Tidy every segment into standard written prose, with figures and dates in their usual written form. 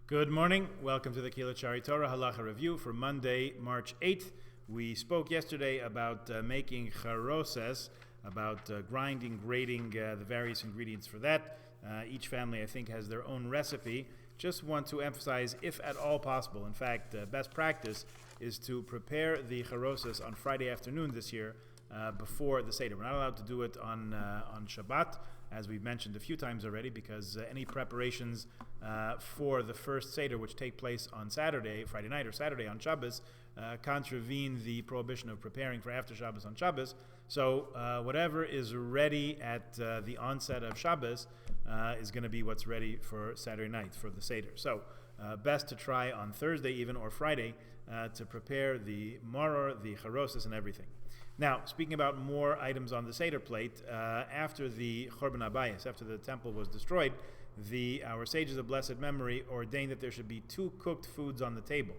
Good morning. Welcome to the Kilachari Torah Halacha Review for Monday, March 8th. We spoke yesterday about making charoses, about grinding, grating the various ingredients for that. Each family, I think, has their own recipe. Just want to emphasize, if at all possible, in fact, best practice is to prepare the charoses on Friday afternoon this year before the Seder. We're not allowed to do it on Shabbat, as we've mentioned a few times already, because any preparations for the first Seder, which take place on Saturday, Friday night or Saturday on Shabbos, contravene the prohibition of preparing for after Shabbos on Shabbos. So whatever is ready at the onset of Shabbos is going to be what's ready for Saturday night, for the Seder. So best to try on Thursday even or Friday to prepare the maror, the charoses, and everything. Now, speaking about more items on the Seder plate, after the Chorban Abayis, after the temple was destroyed, our sages of blessed memory ordained that there should be 2 cooked foods on the table.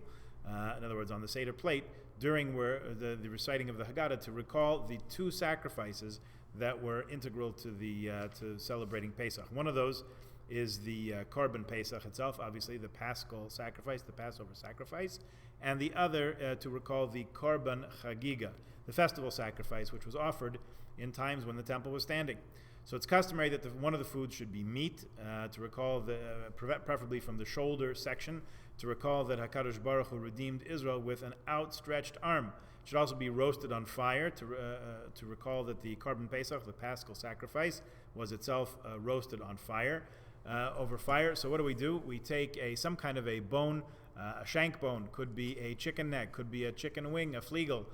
In other words, on the Seder plate, during the reciting of the Haggadah, to recall the 2 sacrifices that were integral to celebrating Pesach. One of those is the Korban Pesach itself, obviously the Paschal sacrifice, the Passover sacrifice, and the other to recall the Korban Chagiga, the festival sacrifice, which was offered in times when the temple was standing. So it's customary that one of the foods should be meat, to recall preferably from the shoulder section, to recall that HaKadosh Baruch Hu redeemed Israel with an outstretched arm. It should also be roasted on fire to recall that the Korban Pesach, the Paschal sacrifice, was itself roasted on fire, over fire. So what do? We take some kind of a bone, a shank bone, could be a chicken neck, could be a chicken wing, a flegel,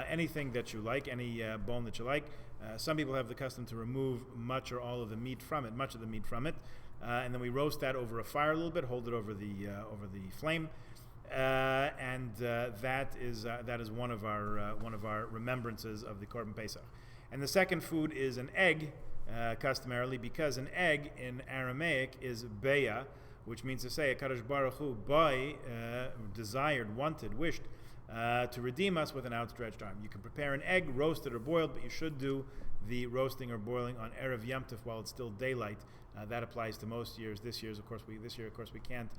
anything that you like, any bone that you like. Some people have the custom to remove much or all of the meat from it, much of the meat from it, and then we roast that over a fire a little bit, hold it over the flame, and that is one of our remembrances of the Korban Pesach. And the second food is an egg, customarily, because an egg in Aramaic is beya, which means to say HaKadosh Baruch Hu desired, wanted, wished to redeem us with an outstretched arm. You can prepare an egg, roasted or boiled, but you should do the roasting or boiling on Erev Yom Tov while it's still daylight. That applies to most years. This year, of course, we can't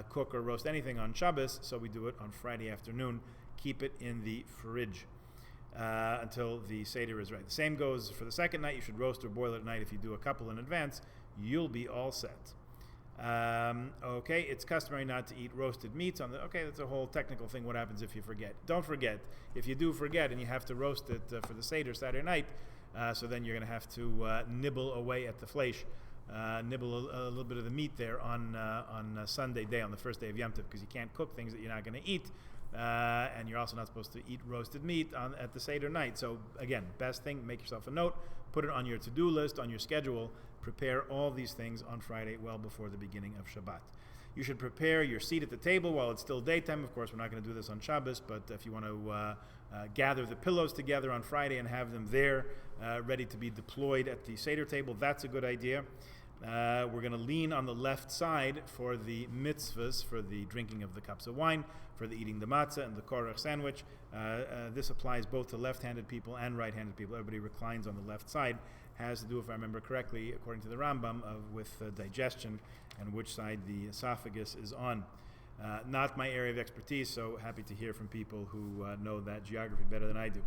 cook or roast anything on Shabbos, so we do it on Friday afternoon. Keep it in the fridge until the Seder is right. The same goes for the second night. You should roast or boil it at night. If you do a couple in advance, you'll be all set. Okay, it's customary not to eat roasted meats that's a whole technical thing. What happens if you forget? Don't forget. If you do forget and you have to roast it for the Seder Saturday night, so then you're going to have to nibble away at the flesh, nibble a little bit of the meat there on Sunday day, on the first day of Yom Tov, because you can't cook things that you're not going to eat, and you're also not supposed to eat roasted meat at the Seder night. So again, best thing, make yourself a note, put it on your to-do list, on your schedule. Prepare all these things on Friday well before the beginning of Shabbat. You should prepare your seat at the table while it's still daytime. Of course, we're not going to do this on Shabbos, but if you want to gather the pillows together on Friday and have them there ready to be deployed at the Seder table, that's a good idea. We're going to lean on the left side for the mitzvahs, for the drinking of the cups of wine, for the eating the matzah and the korach sandwich. This applies both to left-handed people and right-handed people. Everybody reclines on the left side. Has to do, if I remember correctly, according to the Rambam, with digestion and which side the esophagus is on. Not my area of expertise, so happy to hear from people who know that geography better than I do.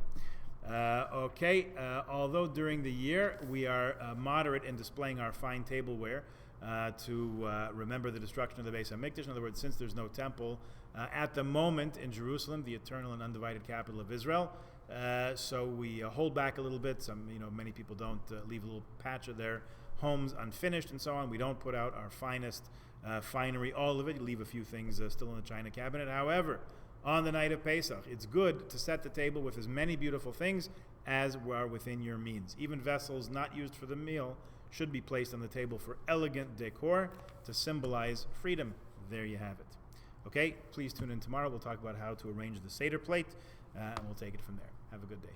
Although during the year we are moderate in displaying our fine tableware to remember the destruction of the Beis HaMikdash. In other words, since there's no temple at the moment in Jerusalem, the eternal and undivided capital of Israel, so we hold back a little bit. Many people don't leave a little patch of their homes unfinished and so on. We don't put out our finest finery, all of it. You leave a few things still in the china cabinet. However, on the night of Pesach, it's good to set the table with as many beautiful things as are within your means. Even vessels not used for the meal should be placed on the table for elegant decor to symbolize freedom. There you have it. Okay, please tune in tomorrow. We'll talk about how to arrange the Seder plate, and we'll take it from there. Have a good day.